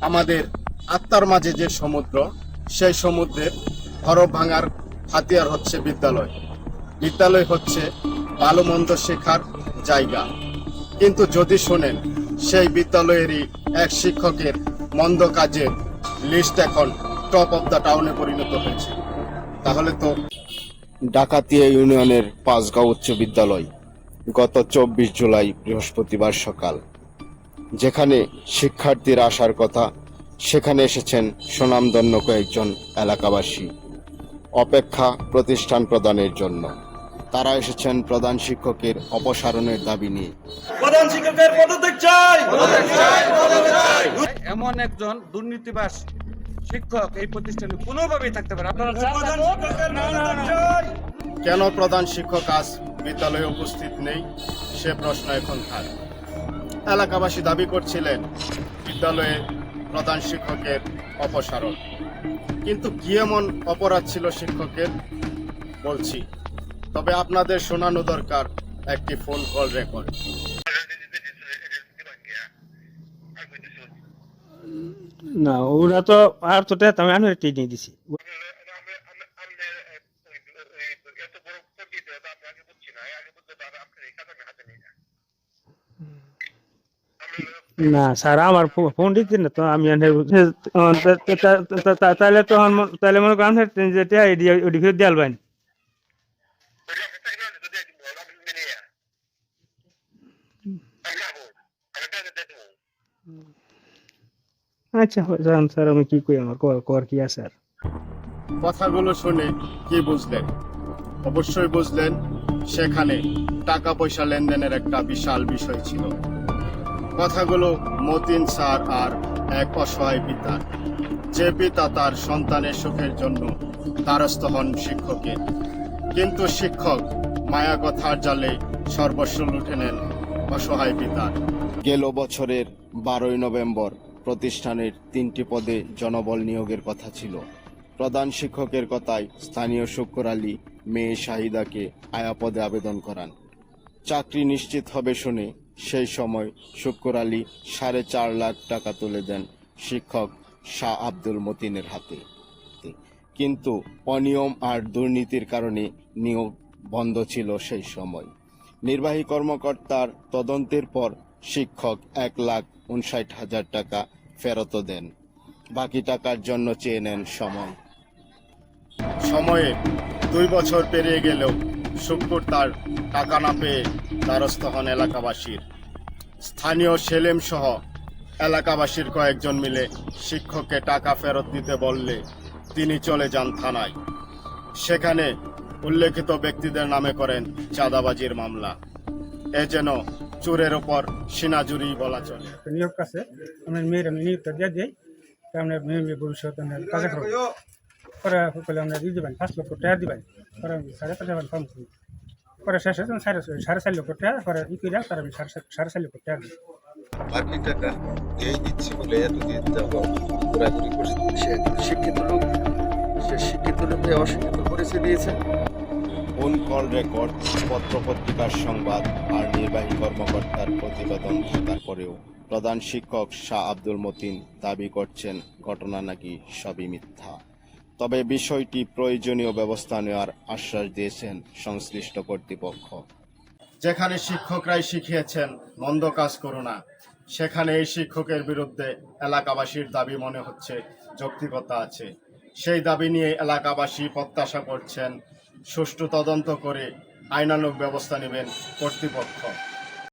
আমাদের আত্মার মাঝে যে সমুদ্র, সেই সমুদ্রের হরফ ভাঙার হাতিয়ার হচ্ছে বিদ্যালয়। বিদ্যালয় হচ্ছে ভালো মন্দ শেখার জায়গা। কিন্তু যদি শোনেন সেই বিদ্যালয়েরই এক শিক্ষকের মন্দ কাজের লিস্ট এখন টপ অফ দ্য টাউনে পরিণত হয়েছে, তাহলে তো ডাকাতিয়া ইউনিয়নের পাঁচগাঁও উচ্চ বিদ্যালয় গত 24 জুলাই বৃহস্পতিবার সকাল, যেখানে শিক্ষার্থীরা আসার কথা, সেখানে এসেছেন সুনামধন্য কয়েকজন এলাকাবাসী অপেক্ষা প্রতিষ্ঠান প্রদানের জন্য। তারা এসেছেন প্রধান শিক্ষকের অপসারণের দাবি নিয়ে। প্রধান শিক্ষকের পদত্যাগ চাই। এমন একজন দুর্নীতিবাজ শিক্ষক এই প্রতিষ্ঠানে কোনোভাবেই থাকতে পারে। আপনারা প্রধান শিক্ষকের পদত্যাগ চাই। কেন প্রধান শিক্ষক আজ বিদ্যালয়ে উপস্থিত নেই, সে প্রশ্ন এখন থাক। এলাকাবাসী দাবি করছিলেন বিদ্যালয়ে প্রধান শিক্ষকের অপসারণ। কিন্তু কি এমন অপরাধ ছিল শিক্ষকের, বলছি। তবে আপনাদের শোনানো দরকার একটি ফোন কল রেকর্ড। না ওরা তো আর তো আমি আনো একটা নিয়ে দিছি। না স্যার আমার ফোন দিচ্ছি না তো আমি তাহলে তখন তাহলে মনে করেন যেটা ওটি ফেরত দিয়ে আলবেন। আচ্ছা জান স্যার আমি কি কই আমার কর কি আছে আর। কথাগুলো শুনে কি বুঝলেন? অবশ্যই বুঝলেন সেখানে টাকা পয়সা লেনদেনের একটা বিশাল বিষয় ছিল। কথাগুলো মতিন স্যার আর এক অসহায় পিতার, যে পিতা তার সন্তানের সুখের জন্য দ্বারস্থ হন শিক্ষকের। কিন্তু শিক্ষক মায়া কথার জালে সর্বস্ব লুটে নেন অসহায় পিতার। গেল বছরের 12 নভেম্বর প্রতিষ্ঠানের 3টি পদে জনবল নিয়োগের কথা ছিল। প্রধান শিক্ষকের কথায় স্থানীয় শুক্কুর আলী মেয়ে শাহিদাকে আয়া পদে আবেদন করান। চাকরি নিশ্চিত হবে শুনে সেই সময় শুক্কুর আলী 4.5 লাখ টাকা তুলে দেন শিক্ষক শাহ আব্দুল মতিনের হাতে। কিন্তু অনিয়ম আর দুর্নীতির কারণে নিয়োগ বন্ধ ছিল সেই সময়। নির্বাহী কর্মকর্তার তদন্তের পর শিক্ষক 1,59,000 টাকা ফেরত দেন। বাকি টাকার জন্য চেয়ে নেন সময়। সময়ে 2 বছর পেরিয়ে গেলেও শুক্কুর তার টাকা না পেয়ে দ্বারস্থ হন এলাকাবাসীর। স্থানীয় সেলিম সহ এলাকাবাসীর কয়েকজন মিলে শিক্ষককে টাকা ফেরত দিতে বললে তিনি চলে যান থানায়। সেখানে উল্লেখিত ব্যক্তিদের নামে করেন চাঁদাবাজির মামলা। এ যেন চোরের ওপর সিনাজুরি বলা চলে। নিয়োগ কাছে আমরা মেয়ের আমি নিয়োগটা দিয়ে দিই, আমরা মেয়ে ভবিষ্যৎ কাজে পরে আমরা দিয়ে দেবেন 5 লক্ষ টাকা দিবেন, পরে 5.5 ফর্ম পরে শেষে 4.5 লক্ষ টাকা পরে ই করে তার আমি 4.5 লক্ষ টাকা দিই। বাকি টাকা এই দিচ্ছি বলে এতদিন যাবো ঘোরাঘুরি করছে। সে শিক্ষিত লোক, সে শিক্ষিত লোককে অশিক্ষিত পরিচয় দিয়েছে। ফোন কল রেকর্ড, পত্র পত্রিকার সংবাদ আর নির্বাহী কর্মকর্তার প্রতিবেদন থাকার পরেও প্রধান শিক্ষক শাহ আব্দুল মতিন দাবি করছেন ঘটনা নাকি সবই মিথ্যা। তবে বিষয়টি প্রয়োজনীয় ব্যবস্থা নেওয়ার আশ্বাস দিয়েছেন সংশ্লিষ্ট কর্তৃপক্ষ। যেখানে শিক্ষকরাই শিখিয়েছেন মন্দ কাজ করো না, সেখানে এই শিক্ষকের বিরুদ্ধে এলাকাবাসীর দাবি মনে হচ্ছে যৌক্তিকতা আছে। সেই দাবি নিয়ে এলাকাবাসী প্রত্যাশা করছেন সুষ্ঠু তদন্ত করে আইনানুগ ব্যবস্থা নেবেন কর্তৃপক্ষ।